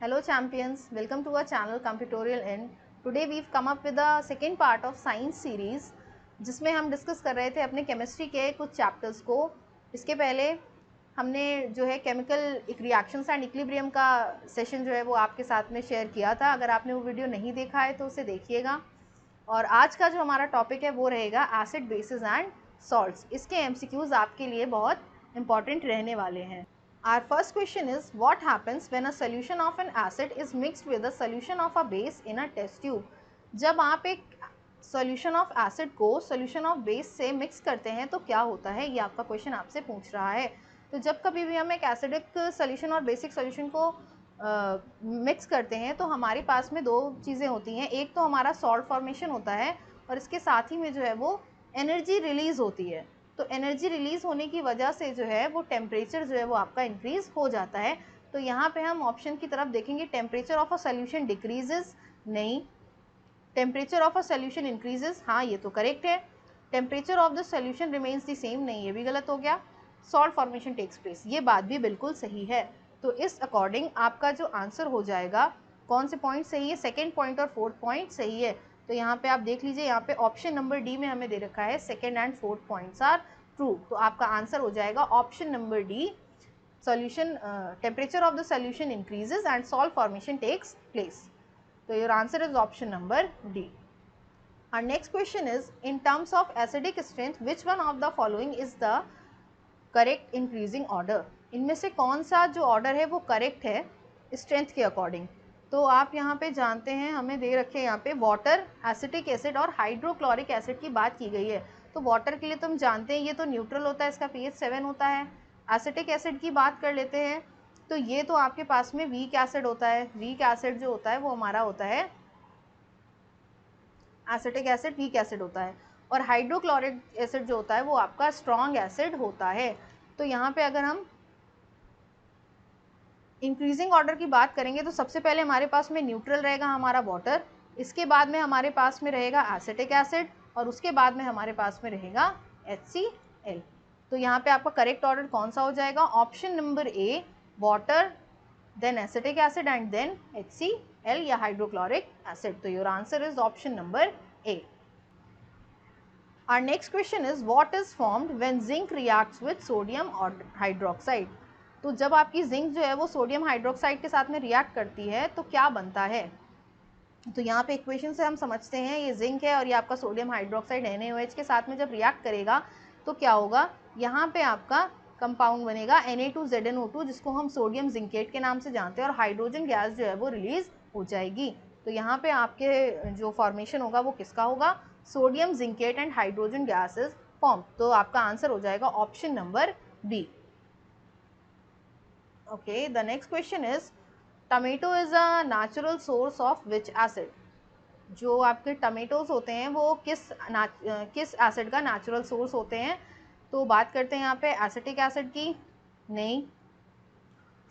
Hello champions, welcome to our channel Computorial N. Today we've come up with the second part of science series जिसमें हम discuss कर रहे थे अपने chemistry के कुछ चैप्टर्स को। इसके पहले हमने जो है केमिकल रिएक्शंस एंड इक्विलिब्रियम का सेशन जो है वो आपके साथ में शेयर किया था। अगर आपने वो वीडियो नहीं देखा है तो उसे देखिएगा। और आज का जो हमारा टॉपिक है वो रहेगा एसिड बेसिस एंड सॉल्ट्स। इसके एमसीक्यूज आपके लिए बहुत इंपॉर्टेंट रहने वाले हैं। Our first question is, what happens when a solution of an acid is mixed with a solution of a base in a test tube? जब आप एक solution of acid को solution of base से mix करते हैं तो क्या होता है, ये आपका क्वेश्चन आपसे पूछ रहा है। तो जब कभी भी हम एक एसिडिक solution और बेसिक solution को मिक्स करते हैं तो हमारे पास में दो चीज़ें होती हैं। एक तो हमारा सॉल्ट फॉर्मेशन होता है और इसके साथ ही में जो है वो एनर्जी रिलीज़ होती है। तो एनर्जी रिलीज़ होने की वजह से जो है वो टेम्परेचर जो है वो आपका इंक्रीज़ हो जाता है। तो यहाँ पे हम ऑप्शन की तरफ देखेंगे, temperature of a solution decreases, नहीं। Temperature of a solution increases, हाँ ये तो करेक्ट है। Temperature of the solution remains the same, नहीं ये भी गलत हो गया। सॉल्ट फॉर्मेशन टेक्स प्लेस, ये बात भी बिल्कुल सही है। तो इस अकॉर्डिंग आपका जो आंसर हो जाएगा, कौन से पॉइंट सही है, सेकेंड पॉइंट और फोर्थ पॉइंट सही है। तो यहाँ पे आप देख लीजिए, यहाँ पे ऑप्शन नंबर डी में हमें दे रखा है second and fourth points are true. तो आपका आंसर हो जाएगा option number D, solution temperature of the solution increases and salt formation takes place. So your answer is option number D. Our next question is, in terms of acidic strength, which one of the following is the correct increasing order? इनमें से कौन सा जो order है वो correct है strength के according? तो आप यहाँ पे जानते हैं, हमें दे रखे हैं यहाँ पे वाटर, एसिटिक एसिड और हाइड्रोक्लोरिक एसिड की बात की गई है। तो वाटर के लिए तुम जानते हैं ये तो न्यूट्रल होता है, इसका pH 7 होता है। एसिटिक एसिड की बात कर लेते हैं तो ये तो आपके पास में वीक एसिड होता है। वीक एसिड जो होता है वो हमारा होता है एसिटिक एसिड, वीक एसिड होता है। और हाइड्रोक्लोरिक एसिड जो होता है वो आपका स्ट्रॉन्ग एसिड होता है। तो यहाँ पे अगर हम इंक्रीजिंग ऑर्डर की बात करेंगे तो सबसे पहले हमारे पास में न्यूट्रल रहेगा हमारा वाटर, इसके बाद में हमारे पास में रहेगा एसिटिक एसिड और उसके बाद में हमारे पास में रहेगा HCl। तो यहाँ पे आपका करेक्ट ऑर्डर कौन सा हो जाएगा? Option number A, water then acetic acid and then HCl या hydrochloric acid. तो your answer is option number A. Our next question is, what is formed when zinc reacts with sodium hydroxide? तो जब आपकी zinc जो है वो sodium hydroxide के साथ में रिएक्ट करती है तो क्या बनता है? तो यहाँ पे इक्वेशन से हम समझते हैं, ये जिंक है और ये आपका सोडियम हाइड्रोक्साइड NaOH के साथ में जब रिएक्ट करेगा तो क्या होगा? यहाँ पे आपका कंपाउंड बनेगा Na2ZnO2 जिसको हम सोडियम जिंकेट के नाम से जानते हैं और हाइड्रोजन गैस जो है वो रिलीज हो जाएगी। तो यहाँ पे आपके जो फॉर्मेशन होगा वो किसका होगा? Sodium zincate and hydrogen gas is form. तो आपका आंसर हो जाएगा option number B. Okay, the next question is, tomato is a natural source of which acid? जो आपके टमेटोज होते हैं वो किस एसिड का नेचुरल सोर्स होते हैं? तो बात करते हैं यहाँ पे एसिटिक एसिड की, नहीं।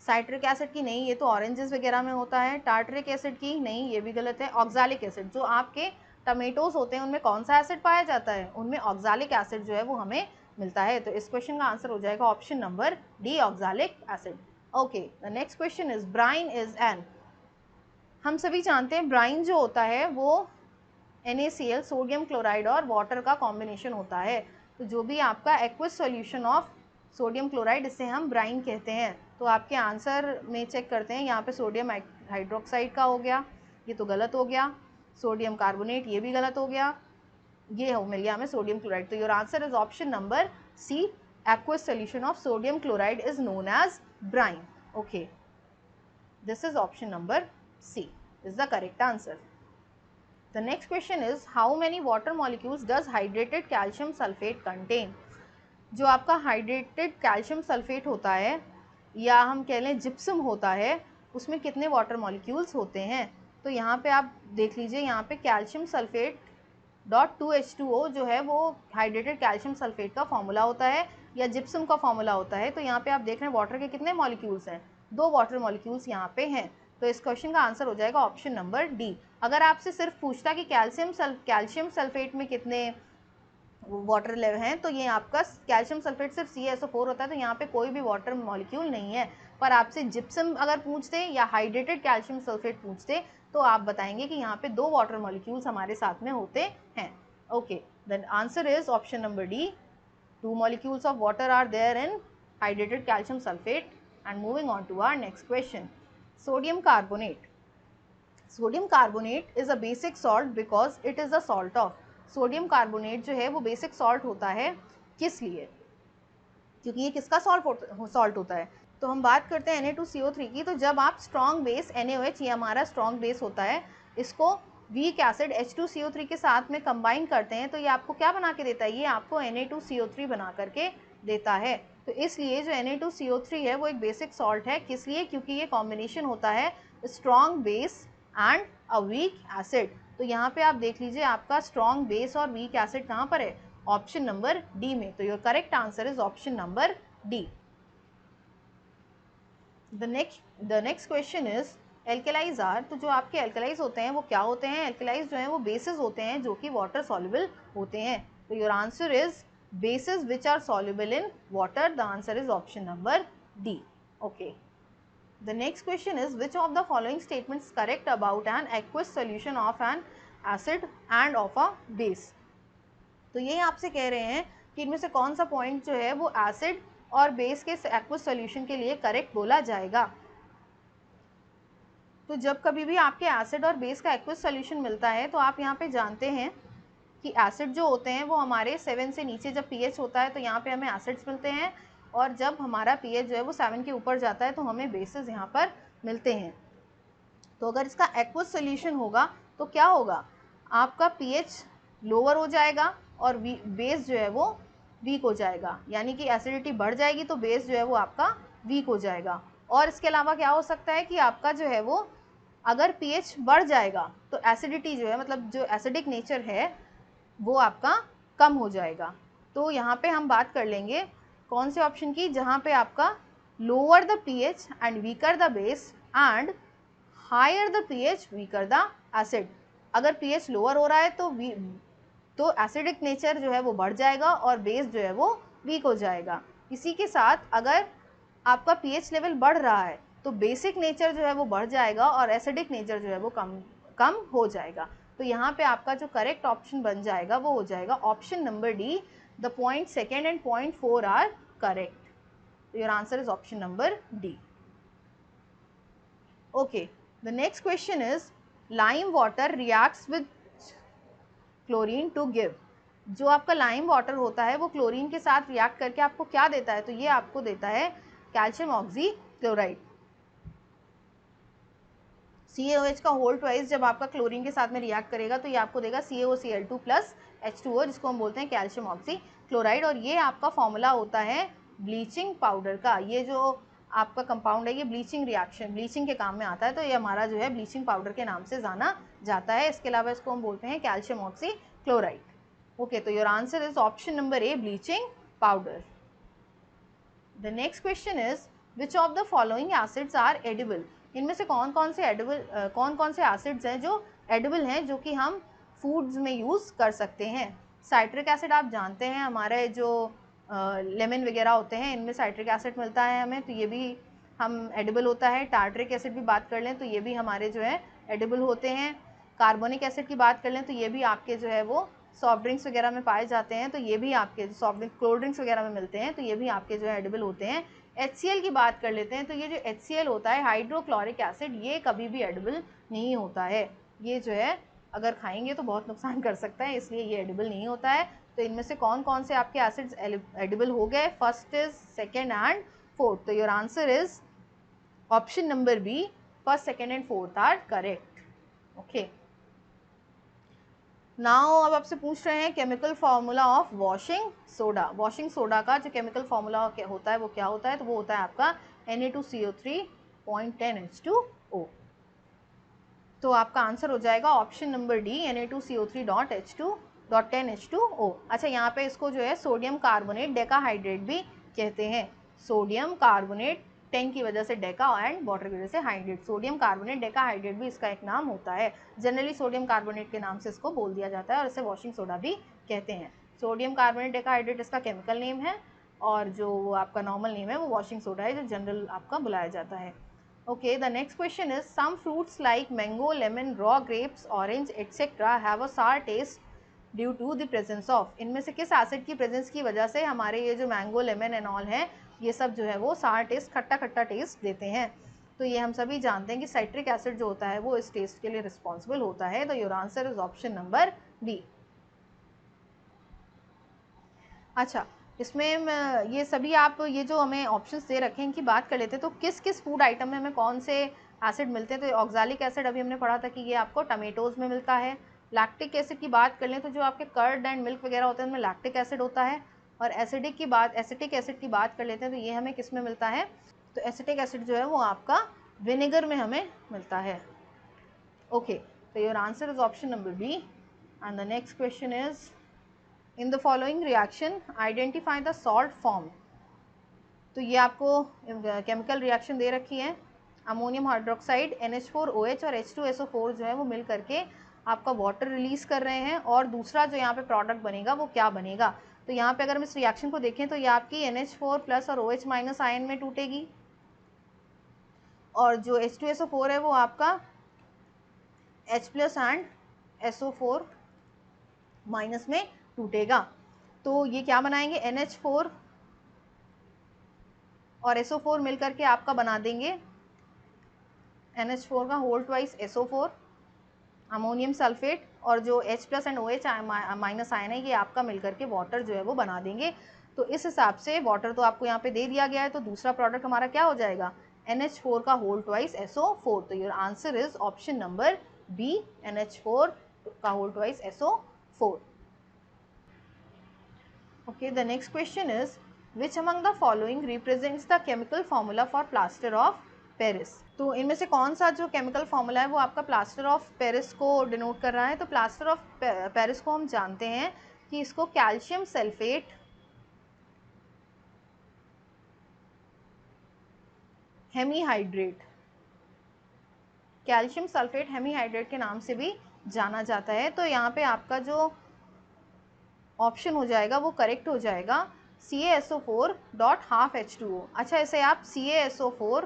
साइट्रिक एसिड की, नहीं, ये तो ऑरेंजेस वगैरह में होता है। टार्टरिक एसिड की, नहीं, ये भी गलत है। ऑक्सालिक एसिड, जो आपके टमेटोज होते हैं उनमें कौन सा एसिड पाया जाता है? उनमें ऑक्सालिक एसिड जो है वो हमें मिलता है। तो इस क्वेश्चन का आंसर हो जाएगा option number D, oxalic acid. Okay, the next question is, brine is an? हम सभी जानते हैं ब्राइन जो होता है वो NaCl, सोडियम क्लोराइड और वाटर का कॉम्बिनेशन होता है। तो जो भी आपका aqueous solution of sodium chloride, इसे हम ब्राइन कहते हैं। तो आपके आंसर में चेक करते हैं, यहाँ पे सोडियम हाइड्रोक्साइड का हो गया, ये तो गलत हो गया। सोडियम कार्बोनेट, ये भी गलत हो गया। ये हो मिल गया हमें सोडियम क्लोराइड। तो your answer is option number C, aqueous solution of sodium chloride is known as brine. Okay, this is option number C is the correct answer. The next question is, how many water molecules does hydrated calcium sulfate contain? जो आपका hydrated calcium sulphate होता है या हम कह लें gypsum होता है, उसमें कितने वाटर मॉलिक्यूल्स होते हैं? तो यहाँ पे आप देख लीजिए, यहाँ पे कैल्शियम सल्फेट डॉट 2H2O जो है वो हाइड्रेटेड कैल्शियम सल्फेट का फॉर्मूला होता है या जिप्सम का फॉर्मूला होता है। तो यहाँ पे आप देख रहे हैं वाटर के कितने मॉलिक्यूल्स हैं? 2 वाटर मॉलिक्यूल्स यहाँ पे हैं। तो इस क्वेश्चन का आंसर हो जाएगा ऑप्शन नंबर डी। अगर आपसे सिर्फ पूछता कि कैल्शियम सल्फेट में कितने वाटर लेवल हैं, तो ये आपका कैल्शियम सल्फेट सिर्फ CaSO4 होता है, तो यहाँ पे कोई भी वाटर मॉलिक्यूल नहीं है। पर आपसे जिप्सम अगर पूछते या हाइड्रेटेड कैल्शियम सल्फेट पूछते तो आप बताएंगे कि यहाँ पे 2 वाटर मॉलिक्यूल्स हमारे साथ में होते हैं। Okay, then answer is option number D, 2 molecules of water are there in hydrated calcium sulfate. And moving on to our next question, sodium carbonate. Sodium carbonate is a basic salt because it is the salt of, sodium carbonate जो है वो basic salt होता है, किस लिए? क्योंकि ये किसका सॉल्ट होता है? तो हम बात करते हैं Na2CO3 की। तो जब आप स्ट्रॉन्ग बेस NaOH, ये हमारा स्ट्रॉन्ग बेस होता है, इसको वीक एसिड H2CO3 के साथ में कंबाइन करते हैं तो ये आपको क्या बना के देता है? ये आपको Na2CO3 बना करके देता है। तो इसलिए जो Na2CO3 है वो एक बेसिक सॉल्ट है, किस लिए? क्योंकि ये कॉम्बिनेशन होता है strong base and a weak acid. तो यहाँ पे आप देख लीजिए आपका स्ट्रॉन्ग बेस और वीक एसिड कहाँ पर है? ऑप्शन नंबर डी में। तो your correct answer is option number D. The next question is alkalis are. तो जो आपके एल्केलाइज होते हैं वो क्या होते हैं? एल्केलाइज जो हैं वो बेसिस होते हैं जो कि वाटर सॉल्युबल होते हैं। तो your answer is bases which are soluble in water. The answer is option number D. Okay, the next question is which of the following statements correct about an aqueous solution of an acid and of a base. तो ये आपसे कह रहे हैं कि इनमें से कौन सा पॉइंट जो है वो एसिड और बेस के एक्वस सॉल्यूशन के लिए करेक्ट बोला जाएगा। तो जब कभी भी आपके एसिड और बेस का एक्वस सॉल्यूशन मिलता है तो आप यहाँ पे जानते हैं कि एसिड जो होते हैं वो हमारे 7 से नीचे जब pH होता है तो यहाँ पे हमें एसिड्स मिलते हैं, और जब हमारा pH जो है वो 7 के ऊपर जाता है तो हमें बेसेस यहाँ पर मिलते हैं। तो अगर इसका एक्वस सॉल्यूशन होगा तो क्या होगा? आपका pH लोअर हो जाएगा और बेस जो है वो वीक हो जाएगा, यानी कि एसिडिटी बढ़ जाएगी तो बेस जो है वो आपका वीक हो जाएगा। और इसके अलावा क्या हो सकता है कि आपका जो है वो अगर pH बढ़ जाएगा तो एसिडिटी जो है, मतलब जो एसिडिक नेचर है वो आपका कम हो जाएगा। तो यहाँ पे हम बात कर लेंगे कौन से ऑप्शन की, जहाँ पे आपका lower the pH and weaker the base and higher the pH weaker the acid. अगर pH लोअर हो रहा है तो एसिडिक नेचर जो है वो बढ़ जाएगा और बेस जो है वो वीक हो जाएगा। इसी के साथ अगर आपका pH लेवल बढ़ रहा है तो बेसिक नेचर जो है वो बढ़ जाएगा और एसिडिक नेचर जो है वो कम हो जाएगा। तो यहाँ पे आपका जो करेक्ट ऑप्शन बन जाएगा वो हो जाएगा option number D, the point 2 and point 4 are correct. Your answer is option number D. Okay, the next question is lime water reacts with chlorine to give. जो आपका लाइम वाटर होता है वो क्लोरीन के साथ रिएक्ट करके आपको क्या देता है? तो ये आपको देता है कैल्शियम ऑक्सीक्लोराइड। CaOH का होल ट्वाइस जब आपका क्लोरीन के साथ में रिएक्ट करेगा तो ये आपको देगा CaOCl2 प्लस H2O, जिसको हम बोलते हैं कैल्शियम ऑक्सीक्लोराइड। और ये आपका फॉर्मूला होता है ब्लीचिंग पाउडर का। ये जो आपका कंपाउंड है ये ब्लीचिंग के काम में आता है, तो ये हमारा जो है ब्लीचिंग पाउडर के नाम से जाना जाता है। इसके अलावा इसको हम बोलते हैं कैल्शियम ऑक्सीक्लोराइड। ओके, तो your answer is option number A, bleaching powder. The next question is which of the following acids are edible. इनमें से कौन कौन से एसिड्स हैं जो एडिबल हैं, जो कि हम फूड्स में यूज़ कर सकते हैं। साइट्रिक एसिड आप जानते हैं हमारे जो लेमन वगैरह होते हैं इनमें साइट्रिक एसिड मिलता है हमें, तो ये भी हम एडिबल होता है। टार्टरिक एसिड भी बात कर लें तो ये भी हमारे जो है एडिबल होते हैं। कार्बोनिक एसिड की बात कर लें तो ये भी आपके जो है वो सॉफ्ट ड्रिंक्स वगैरह में पाए जाते हैं, तो ये भी आपके सॉफ्ट ड्रिंक कोल्ड ड्रिंक्स वगैरह में मिलते हैं, तो ये भी आपके जो है एडिबल होते हैं। HCl की बात कर लेते हैं तो ये जो HCl होता है हाइड्रोक्लोरिक एसिड, ये कभी भी एडिबल नहीं होता है। ये जो है अगर खाएंगे तो बहुत नुकसान कर सकता है, इसलिए ये एडिबल नहीं होता है। तो इनमें से कौन कौन से आपके एसिड्स एडिबल हो गए? First is, second and fourth. तो your answer is option number B, first, second and fourth are correct. Okay, now अब आपसे पूछ रहे हैं chemical formula of washing soda. Washing soda का जो केमिकल फार्मूला होता है वो क्या होता है? तो वो होता है आपका Na2CO3.10H2O। तो आपका आंसर हो जाएगा ऑप्शन नंबर डी, Na2CO3.10H2O। अच्छा, यहाँ पे इसको जो है सोडियम कार्बोनेट डेकाहाइड्रेट भी कहते हैं। सोडियम कार्बोनेट 10 की वजह से डेका एंड वाटर की वजह से हाइड्रेट, सोडियम कार्बोनेट डेकाहाइड्रेट भी इसका एक नाम होता है। जनरली सोडियम कार्बोनेट के नाम से इसको बोल दिया जाता है और इसे वॉशिंग सोडा भी कहते हैं। सोडियम कार्बोनेट डेकाहाइड्रेट इसका केमिकल नेम है और जो आपका नॉर्मल नेम है वो वॉशिंग सोडा है, जो जनरल आपका बुलाया जाता है। Okay, the next question is some fruits like mango, lemon, raw grapes, orange etcetera have a sour taste due to the presence of. इनमें से किस एसिड की प्रेजेंस की वजह से हमारे ये जो मैंगो, लेमन एंड ऑल हैं ये सब जो है वो सार टेस्ट, खट्टा खट्टा टेस्ट देते हैं। तो ये हम सभी जानते हैं कि साइट्रिक एसिड जो होता है वो इस टेस्ट के लिए रिस्पॉन्सिबल होता है। तो your answer is option number B. अच्छा, इसमें ये सभी आप ये जो हमें ऑप्शंस दे रखे हैं इनकी बात कर लेते हैं। तो किस किस फूड आइटम में हमें कौन से एसिड मिलते हैं? तो ऑक्सालिक एसिड अभी हमने पढ़ा था कि ये आपको टमेटोज़ में मिलता है। लैक्टिक एसिड की बात कर लें तो जो आपके कर्ड एंड मिल्क वगैरह होते हैं उनमें लैक्टिक एसिड होता है। और एसिटिक एसिड की बात कर लेते हैं तो ये हमें किस में मिलता है? तो एसिटिक एसिड जो है वो आपका विनेगर में हमें मिलता है। ओके, तो your answer is option number B. And the next question is in the following reaction identify the salt form. तो ये आपको केमिकल रिएक्शन दे रखी है। अमोनियम हाइड्रोक्साइड NH4OH और H2SO4 जो है वो मिल करके आपका वाटर रिलीज कर रहे हैं, और दूसरा जो यहाँ पे प्रोडक्ट बनेगा वो क्या बनेगा? तो यहाँ पे अगर हम इस रिएक्शन को देखें तो ये आपकी NH4+ और OH- आयन में टूटेगी, और जो H2SO4 है वो आपका H+ एंड SO4- में टूटेगा। तो ये क्या बनाएंगे? NH4 और SO4 मिलकर के आपका बना देंगे NH4 का whole twice SO4 ammonium sulphate, और जो H+ एंड OH- आयन है ये आपका मिलकर के वाटर जो है वो बना देंगे। तो इस हिसाब से वाटर तो आपको यहाँ पे दे दिया गया है, तो दूसरा प्रोडक्ट हमारा क्या हो जाएगा? NH4 का होल ट्वाइस SO4। तो your answer is option number B, NH4 का whole twice SO4। Okay, the next question is which among the following represents the chemical formula for plaster of Paris? तो इनमें से कौन सा जो chemical formula है वो आपका प्लास्टर ऑफ पेरिस को डिनोट कर रहा है? तो प्लास्टर ऑफ पेरिस को हम जानते हैं कि इसको calcium sulphate hemihydrate, calcium sulphate hemihydrate के नाम से भी जाना जाता है। तो यहाँ पे आपका जो ऑप्शन हो जाएगा वो करेक्ट हो जाएगा CaSO4.12H2O। अच्छा, इसे आप CaSO4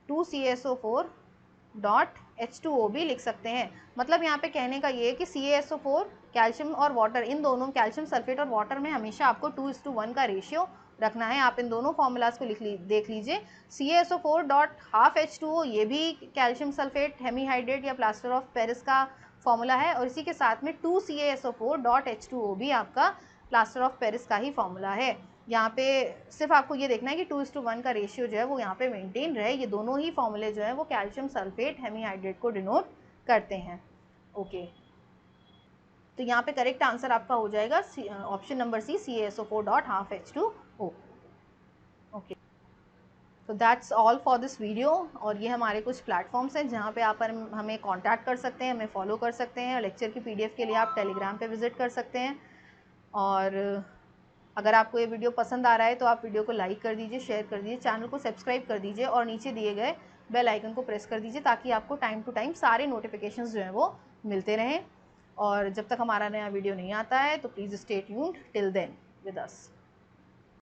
2CaSO4.H2O भी लिख सकते हैं। मतलब यहाँ पे कहने का ये है कि CaSO4 कैल्शियम और वाटर, इन दोनों कैल्शियम सल्फेट और वाटर में हमेशा आपको 2:1 का रेशियो रखना है। आप इन दोनों फॉर्मूलाज को देख लीजिए। CaSO4.12H2O ये भी कैल्शियम सल्फेट हेमीहाइड्रेट या प्लास्टर ऑफ पेरिस का फॉर्मूला है, और इसी के साथ में 2CaSO4.H2O भी आपका प्लास्टर ऑफ पेरिस का ही फॉर्मूला है। यहाँ पे सिर्फ आपको ये देखना है कि 2:1 का रेशियो जो है वो यहाँ पे मेंटेन रहे। ये दोनों ही फॉर्मूले जो है वो कैल्शियम सल्फेट हेमीहाइड्रेट को डिनोट करते हैं। ओके, तो यहाँ पे करेक्ट आंसर आपका हो जाएगा option number C, CaSO4.12H2O। Okay, तो that's all for this video. और ये हमारे कुछ प्लेटफॉर्म्स हैं जहाँ पे आप हमें कांटेक्ट कर सकते हैं, हमें फॉलो कर सकते हैं। लेक्चर की PDF के लिए आप टेलीग्राम पे विजिट कर सकते हैं। और अगर आपको ये वीडियो पसंद आ रहा है तो आप वीडियो को लाइक कर दीजिए, शेयर कर दीजिए, चैनल को सब्सक्राइब कर दीजिए, और नीचे दिए गए बेल आइकन को प्रेस कर दीजिए ताकि आपको टाइम टू टाइम सारे नोटिफिकेशंस जो हैं वो मिलते रहें। और जब तक हमारा नया वीडियो नहीं आता है तो please stay tuned till then with us.